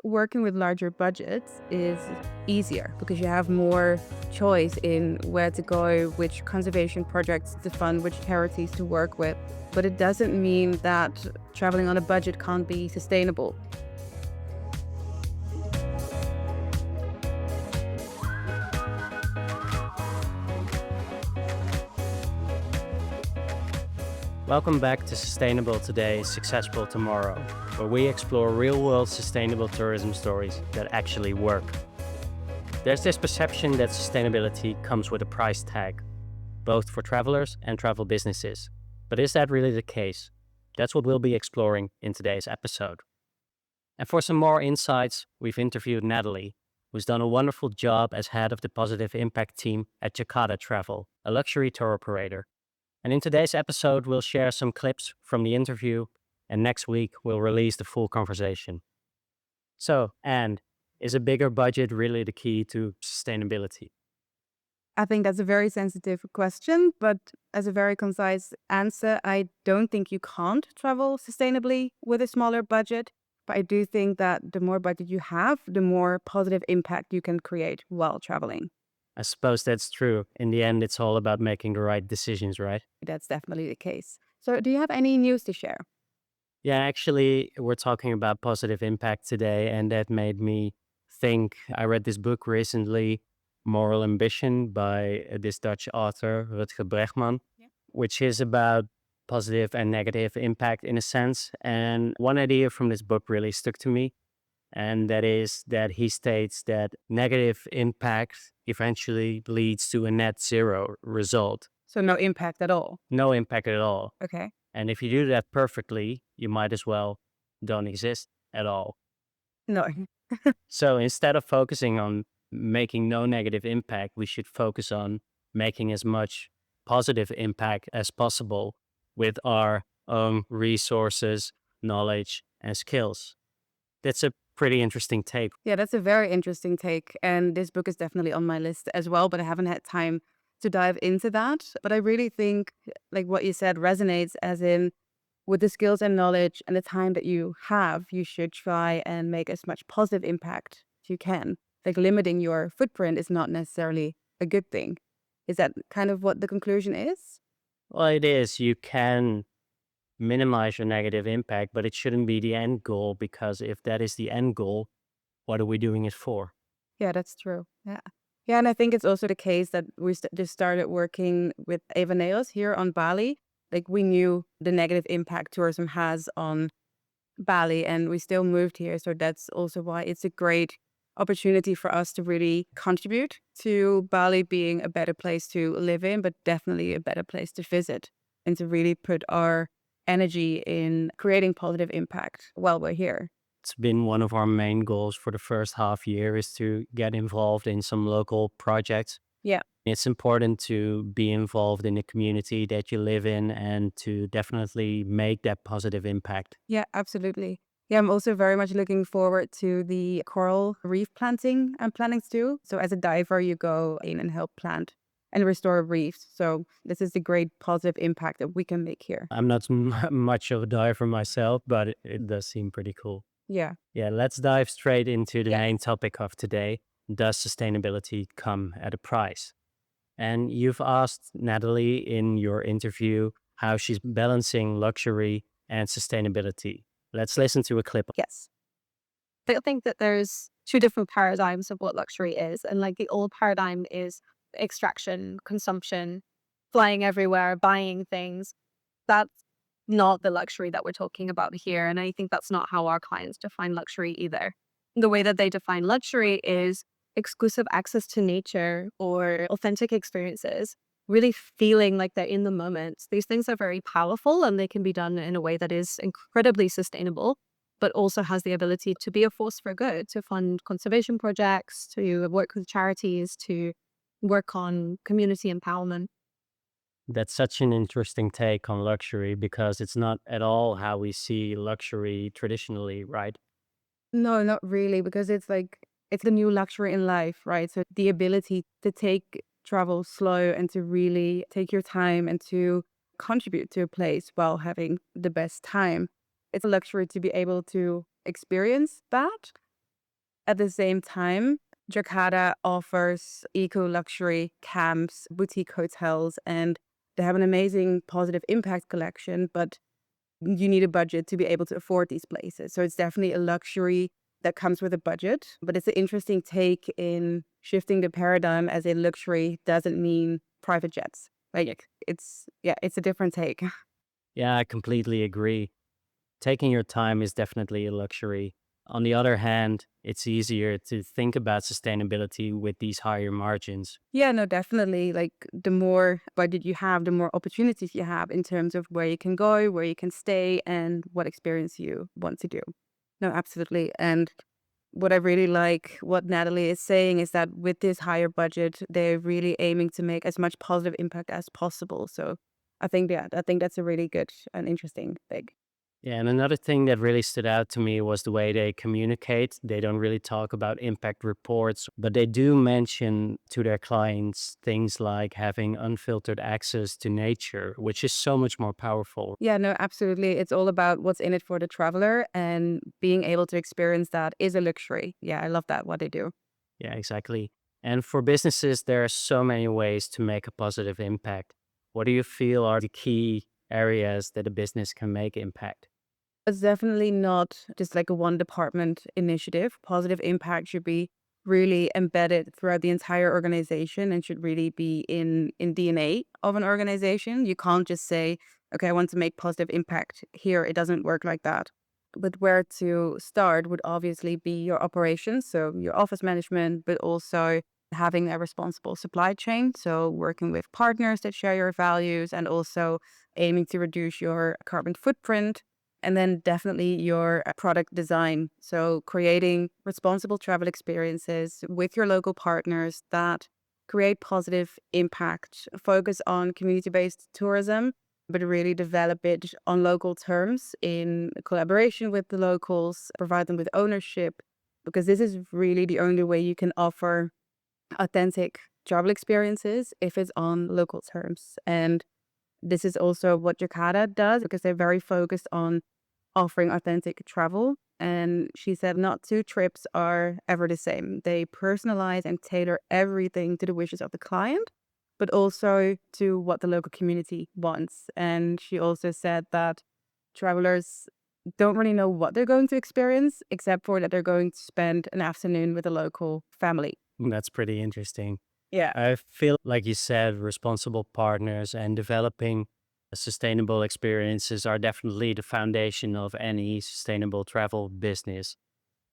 working with larger budgets is easier because you have more choice in where to go, which conservation projects to fund, which charities to work with. But it doesn't mean that traveling on a budget can't be sustainable. Welcome back to Sustainable Today, Successful Tomorrow, where we explore real-world sustainable tourism stories that actually work. There's this perception that sustainability comes with a price tag, both for travelers and travel businesses. But is that really the case? That's what we'll be exploring in today's episode. And for some more insights, we've interviewed Natalie, who's done a wonderful job as head of the Positive Impact team at Jacada Travel, a luxury tour operator. And in today's episode, we'll share some clips from the interview, and next week we'll release the full conversation. So, and is a bigger budget really the key to sustainability? I think that's a very sensitive question, but as a very concise answer, I don't think you can't travel sustainably with a smaller budget. But I do think that the more budget you have, the more positive impact you can create while traveling. I suppose that's true. In the end, it's all about making the right decisions, right? That's definitely the case. So, do you have any news to share? Yeah, actually, we're talking about positive impact today, and that made me think. I read this book recently, Moral Ambition, by this Dutch author, Rutger Bregman, Yeah. which is about positive and negative impact in a sense. And one idea from this book really stuck to me. And that is that he states that negative impact eventually leads to a net zero result. So, no impact at all. No impact at all. Okay. And if you do that perfectly, you might as well don't exist at all. No. So instead of focusing on making no negative impact, we should focus on making as much positive impact as possible with our own resources, knowledge, and skills. That's a pretty interesting take. Yeah, that's a very interesting take. And this book is definitely on my list as well, but I haven't had time to dive into that. But I really think, like what you said, resonates as in with the skills and knowledge and the time that you have, you should try and make as much positive impact as you can. Like limiting your footprint is not necessarily a good thing. Is that kind of what the conclusion is? Well, it is. You can minimize your negative impact, but it shouldn't be the end goal, because if that is the end goal, what are we doing it for? Yeah, that's true. Yeah. Yeah, and I think it's also the case that we just started working with Evaneos here on Bali. Like we knew the negative impact tourism has on Bali, and we still moved here. So that's also why it's a great opportunity for us to really contribute to Bali being a better place to live in, but definitely a better place to visit, and to really put our energy in creating positive impact while we're here. It's been one of our main goals for the first half year is to get involved in some local projects. Yeah. It's important to be involved in the community that you live in and to definitely make that positive impact. Yeah, absolutely. Yeah, I'm also very much looking forward to the coral reef planting and plantings too. So as a diver, you go in and help plant and restore reefs. So this is the great positive impact that we can make here. I'm not much of a diver myself, but it does seem pretty cool. Yeah. Yeah, let's dive straight into the Yes. main topic of today. Does sustainability come at a price? And you've asked Natalie in your interview how she's balancing luxury and sustainability. Let's listen to a clip. Yes. I think that there's two different paradigms of what luxury is. And like the old paradigm is extraction, consumption, flying everywhere, buying things. That's not the luxury that we're talking about here. And I think that's not how our clients define luxury either. The way that they define luxury is exclusive access to nature or authentic experiences, really feeling like they're in the moment. These things are very powerful and they can be done in a way that is incredibly sustainable, but also has the ability to be a force for good, to fund conservation projects, to work with charities, to work on community empowerment. That's such an interesting take on luxury because it's not at all how we see luxury traditionally, right? No, not really, because it's like, it's the new luxury in life, right? So the ability to take travel slow and to really take your time and to contribute to a place while having the best time. It's a luxury to be able to experience that. At the same time, Jacada offers eco luxury camps, boutique hotels, and they have an amazing positive impact collection, but you need a budget to be able to afford these places. So it's definitely a luxury that comes with a budget, but it's an interesting take in shifting the paradigm as a luxury doesn't mean private jets. Like it's a different take. Yeah, I completely agree. Taking your time is definitely a luxury. On the other hand, it's easier to think about sustainability with these higher margins. Yeah, no, definitely. Like the more budget you have, the more opportunities you have in terms of where you can go, where you can stay, and what experience you want to do. No, absolutely. And what I really like what Natalie is saying is that with this higher budget, they're really aiming to make as much positive impact as possible. So I think that's a really good and interesting thing. Yeah, and another thing that really stood out to me was the way they communicate. They don't really talk about impact reports, but they do mention to their clients things like having unfiltered access to nature, which is so much more powerful. Yeah, no, absolutely. It's all about what's in it for the traveler, and being able to experience that is a luxury. Yeah, I love that, what they do. Yeah, exactly. And for businesses, there are so many ways to make a positive impact. What do you feel are the key areas that a business can make impact? It's definitely not just like a one department initiative. Positive impact should be really embedded throughout the entire organization and should really be in DNA of an organization. You can't just say, okay, I want to make positive impact here. It doesn't work like that. But where to start would obviously be your operations, so your office management, but also having a responsible supply chain. So working with partners that share your values and also aiming to reduce your carbon footprint. And then definitely your product design. So creating responsible travel experiences with your local partners that create positive impact, focus on community-based tourism, but really develop it on local terms in collaboration with the locals, provide them with ownership, because this is really the only way you can offer authentic travel experiences if it's on local terms. And this is also what Jakarta does because they're very focused on offering authentic travel. And she said not two trips are ever the same. They personalize and tailor everything to the wishes of the client, but also to what the local community wants. And she also said that travelers don't really know what they're going to experience, except for that they're going to spend an afternoon with a local family. That's pretty interesting. Yeah. I feel like you said, responsible partners and developing sustainable experiences are definitely the foundation of any sustainable travel business.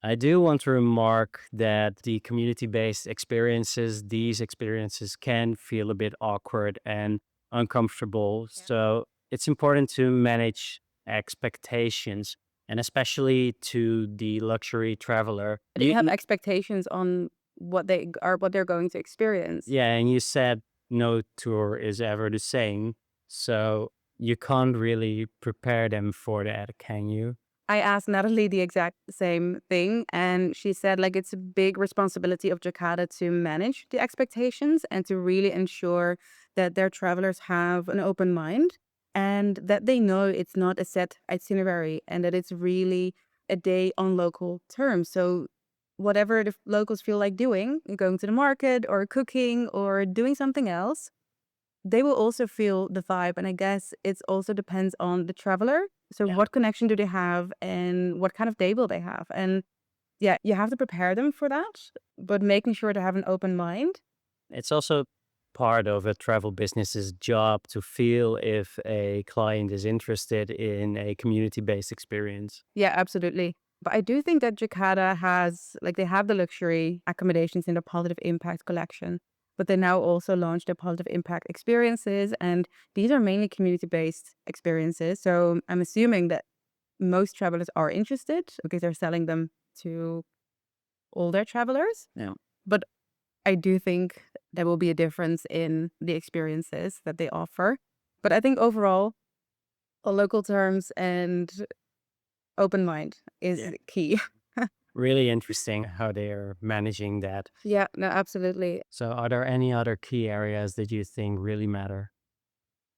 I do want to remark that the community based experiences, these experiences can feel a bit awkward and uncomfortable. Yeah. So it's important to manage expectations and especially to the luxury traveler. They have expectations on what they're going to experience. Yeah, and you said no tour is ever the same. So you can't really prepare them for that, can you? I asked Natalie the exact same thing, and she said like it's a big responsibility of Jakarta to manage the expectations and to really ensure that their travelers have an open mind and that they know it's not a set itinerary and that it's really a day on local terms. So whatever the locals feel like doing, going to the market or cooking or doing something else, they will also feel the vibe. And I guess it also depends on the traveler. So Yeah. what connection do they have and what kind of day will they have? And yeah, you have to prepare them for that, but making sure to have an open mind. It's also part of a travel business's job to feel if a client is interested in a community based experience. Yeah, absolutely. But I do think that Jakarta has, like, they have the luxury accommodations in the positive impact collection, but they now also launched their positive impact experiences. And these are mainly community based experiences. So I'm assuming that most travelers are interested because they're selling them to all their travelers. Yeah. But I do think there will be a difference in the experiences that they offer. But I think overall, on local terms and open mind is Yeah. key. Really interesting how they are managing that. Yeah, no, absolutely. So, are there any other key areas that you think really matter?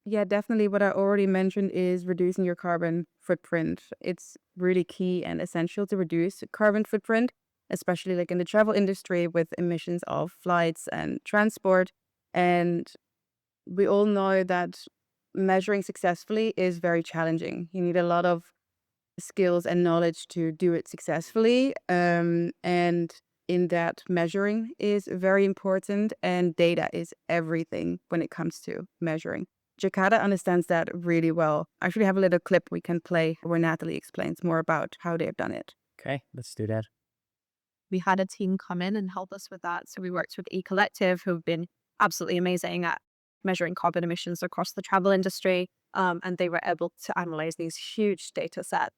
Yeah, definitely. What I already mentioned is reducing your carbon footprint. It's really key and essential to reduce carbon footprint. especially like in the travel industry with emissions of flights and transport. And we all know that measuring successfully is very challenging. You need a lot of skills and knowledge to do it successfully. And in that, measuring is very important, and data is everything when it comes to measuring. Jacada understands that really well. I actually have a little clip we can play where Natalie explains more about how they've done it. Okay, let's do that. We had a team come in and help us with that. So we worked with eCollective, who've been absolutely amazing at measuring carbon emissions across the travel industry. And they were able to analyze these huge data sets.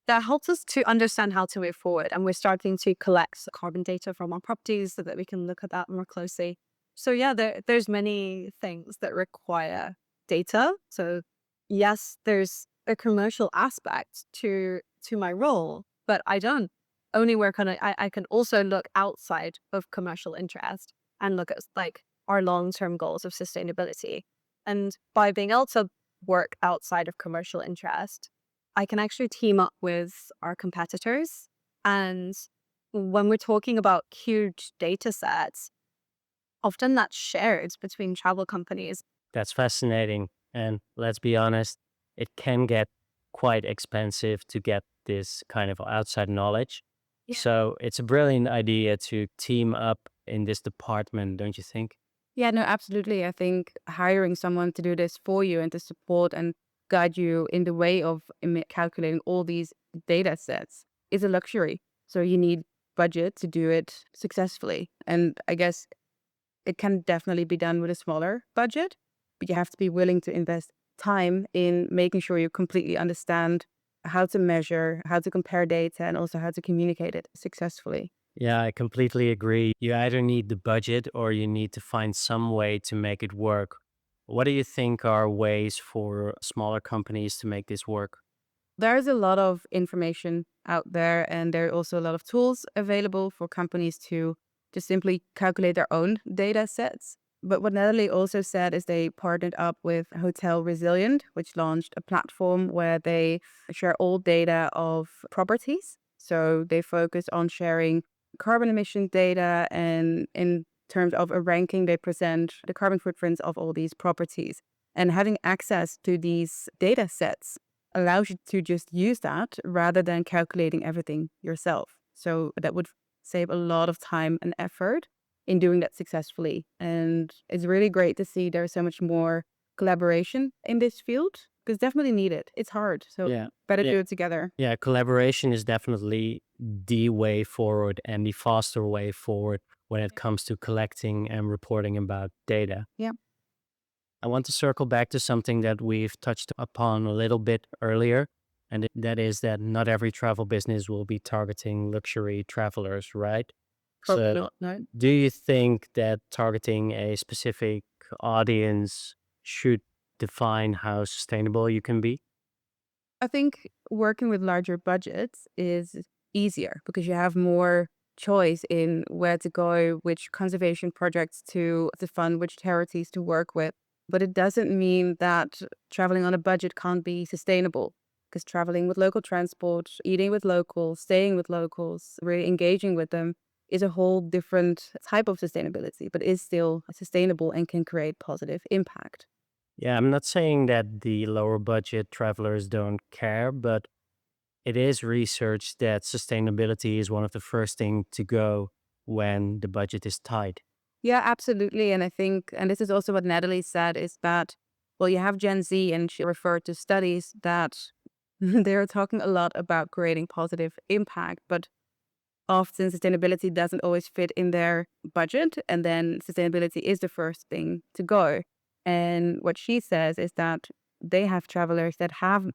That helps us to understand how to move forward. And we're starting to collect carbon data from our properties so that we can look at that more closely. So yeah, there's many things that require data. So yes, there's a commercial aspect to my role, but I don't only work on it. I can also look outside of commercial interest and look at like our long-term goals of sustainability. And by being able to work outside of commercial interest, I can actually team up with our competitors. And when we're talking about huge data sets, often that's shared between travel companies. That's fascinating. And let's be honest, it can get quite expensive to get this kind of outside knowledge. Yeah. So it's a brilliant idea to team up in this department, don't you think? Yeah, no, absolutely. I think hiring someone to do this for you and to support and guide you in the way of calculating all these data sets is a luxury. So you need budget to do it successfully. And I guess it can definitely be done with a smaller budget, but you have to be willing to invest time in making sure you completely understand how to measure, how to compare data, and also how to communicate it successfully. Yeah, I completely agree. You either need the budget or you need to find some way to make it work. What do you think are ways for smaller companies to make this work? There's a lot of information out there, and there are also a lot of tools available for companies to just simply calculate their own data sets. But what Natalie also said is they partnered up with Hotel Resilient, which launched a platform where they share all data of properties. So they focus on sharing carbon emission data, and in terms of a ranking, they present the carbon footprints of all these properties. And having access to these data sets allows you to just use that rather than calculating everything yourself. So that would save a lot of time and effort in doing that successfully. And it's really great to see there's so much more collaboration in this field because definitely needed. It's hard. So Yeah. better Yeah. do it together. Yeah, collaboration is definitely the way forward and the faster way forward when it comes to collecting and reporting about data. Yeah. I want to circle back to something that we've touched upon a little bit earlier, and that is that not every travel business will be targeting luxury travelers, right? Probably So, not. No. do you think that targeting a specific audience should define how sustainable you can be? I think working with larger budgets is easier because you have more choice in where to go, which conservation projects to fund, which charities to work with. But it doesn't mean that traveling on a budget can't be sustainable because traveling with local transport, eating with locals, staying with locals, really engaging with them is a whole different type of sustainability, but is still sustainable and can create positive impact. Yeah, I'm not saying that the lower budget travelers don't care, but it is research that sustainability is one of the first thing to go when the budget is tight. Yeah, absolutely. And I think, and this is also what Natalie said, is that, well, you have Gen Z, and she referred to studies that they're talking a lot about creating positive impact, but often sustainability doesn't always fit in their budget. And then sustainability is the first thing to go. And what she says is that they have travelers that have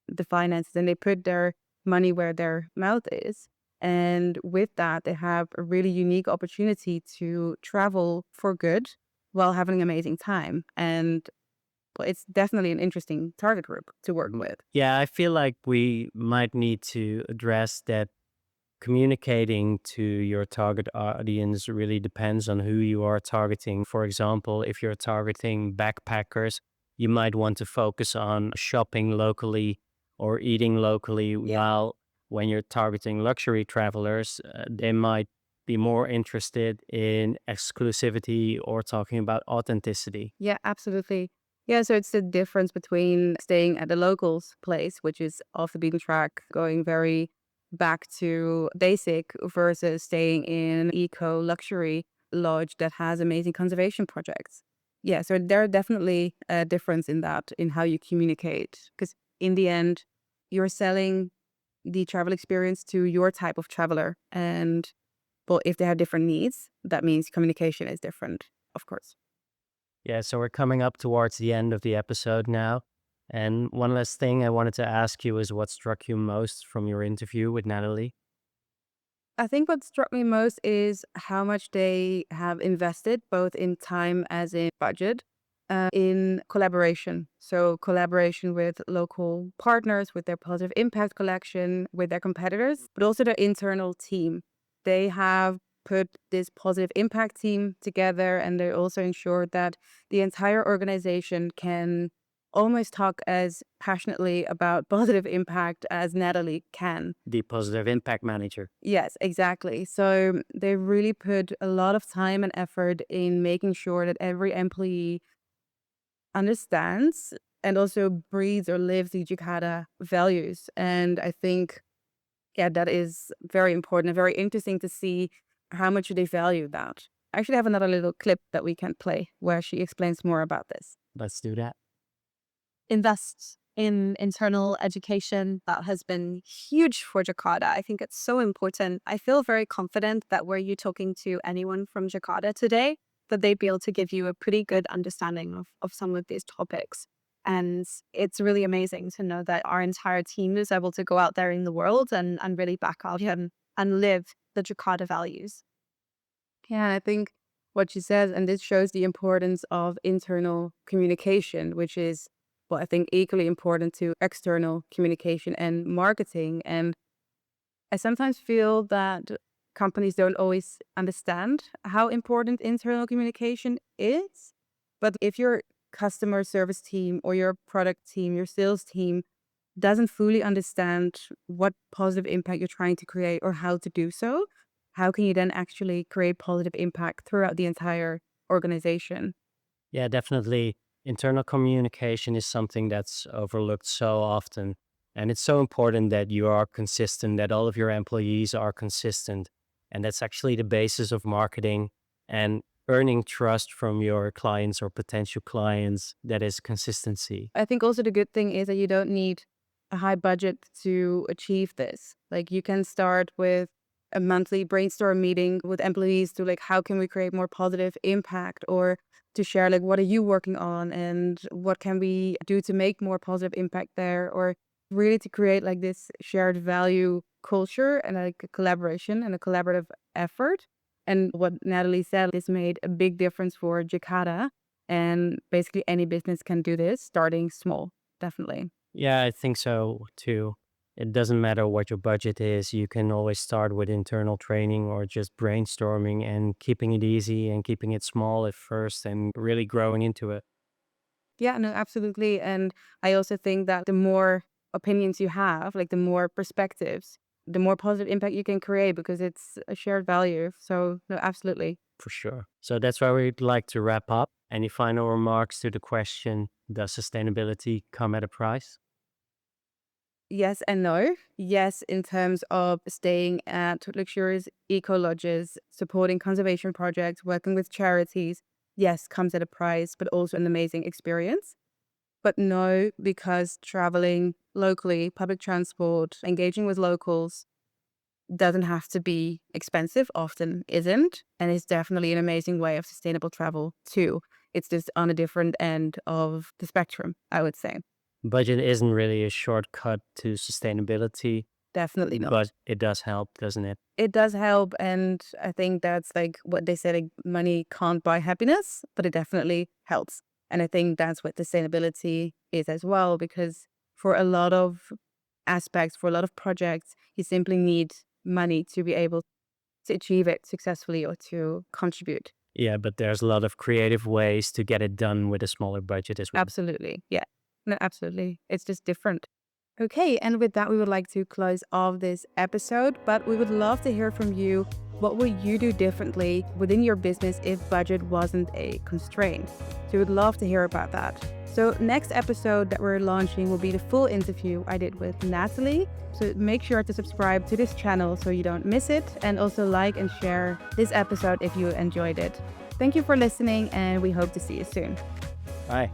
the finances and they put their money where their mouth is. And with that, they have a really unique opportunity to travel for good while having an amazing time. And well, it's definitely an interesting target group to work with. Yeah, I feel like we might need to address that communicating to your target audience really depends on who you are targeting. For example, if you're targeting backpackers, you might want to focus on shopping locally or eating locally, Yeah. while when you're targeting luxury travelers, they might be more interested in exclusivity or talking about authenticity. Yeah, absolutely. Yeah, so it's the difference between staying at a locals place, which is off the beaten track, going very back to basic, versus staying in eco luxury lodge that has amazing conservation projects. Yeah, so there are definitely a difference in that, in how you communicate, because in the end, you're selling the travel experience to your type of traveler. And but if they have different needs, that means communication is different, of course. Yeah, so we're coming up towards the end of the episode now. And one last thing I wanted to ask you is what struck you most from your interview with Natalie? I think what struck me most is how much they have invested, both in time as in budget, in collaboration. So, collaboration with local partners, with their positive impact collection, with their competitors, but also their internal team. They have put this positive impact team together, and they also ensured that the entire organization can almost talk as passionately about positive impact as Natalie can. The positive impact manager. Yes, exactly. So they really put a lot of time and effort in making sure that every employee understands and also breathes or lives the Jacada values. And I think, yeah, that is very important and very interesting to see how much they value that. I actually have another little clip that we can play where she explains more about this. Let's do that. Invest in internal education. That has been huge for Jakarta. I think it's so important. I feel very confident that were you talking to anyone from Jakarta today, that they'd be able to give you a pretty good understanding of some of these topics. And it's really amazing to know that our entire team is able to go out there in the world and really back up and live the Jakarta values. Yeah, and I think what she says, and this shows the importance of internal communication, which is, well, I think equally important to external communication and marketing. And I sometimes feel that companies don't always understand how important internal communication is. But if your customer service team or your product team, your sales team doesn't fully understand what positive impact you're trying to create or how to do so, how can you then actually create positive impact throughout the entire organization? Yeah, definitely. Internal communication is something that's overlooked so often. And it's so important that you are consistent, that all of your employees are consistent. And that's actually the basis of marketing and earning trust from your clients or potential clients. That is consistency. I think also the good thing is that you don't need a high budget to achieve this. Like you can start with a monthly brainstorm meeting with employees to like how can we create more positive impact, or to share like what are you working on and what can we do to make more positive impact there, or really to create like this shared value culture and like a collaboration and a collaborative effort. And what Natalie said, this made a big difference for Jacada, and basically any business can do this, starting small, definitely. Yeah, I think so too. It doesn't matter what your budget is. You can always start with internal training or just brainstorming and keeping it easy and keeping it small at first and really growing into it. Yeah, no, absolutely. And I also think that the more opinions you have, like the more perspectives, the more positive impact you can create because it's a shared value. So, no, absolutely. For sure. So that's where we'd like to wrap up. Any final remarks to the question, does sustainability come at a price? Yes and no. Yes, in terms of staying at luxurious eco lodges, supporting conservation projects, working with charities. Yes, comes at a price, but also an amazing experience. But no, because traveling locally, public transport, engaging with locals doesn't have to be expensive, often isn't. And it's definitely an amazing way of sustainable travel too. It's just on a different end of the spectrum, I would say. Budget isn't really a shortcut to sustainability, Definitely not. but it does help, doesn't it? It does help. And I think that's like what they say, like money can't buy happiness, but it definitely helps. And I think that's what sustainability is as well, because for a lot of aspects, for a lot of projects, you simply need money to be able to achieve it successfully or to contribute. Yeah, but there's a lot of creative ways to get it done with a smaller budget as well. Absolutely. Yeah. No, absolutely. It's just different. Okay, and with that, we would like to close off this episode, but we would love to hear from you. What would you do differently within your business if budget wasn't a constraint? So we would love to hear about that. So next episode that we're launching will be the full interview I did with Natalie. So make sure to subscribe to this channel so you don't miss it, and also like and share this episode if you enjoyed it. Thank you for listening, and we hope to see you soon. Bye.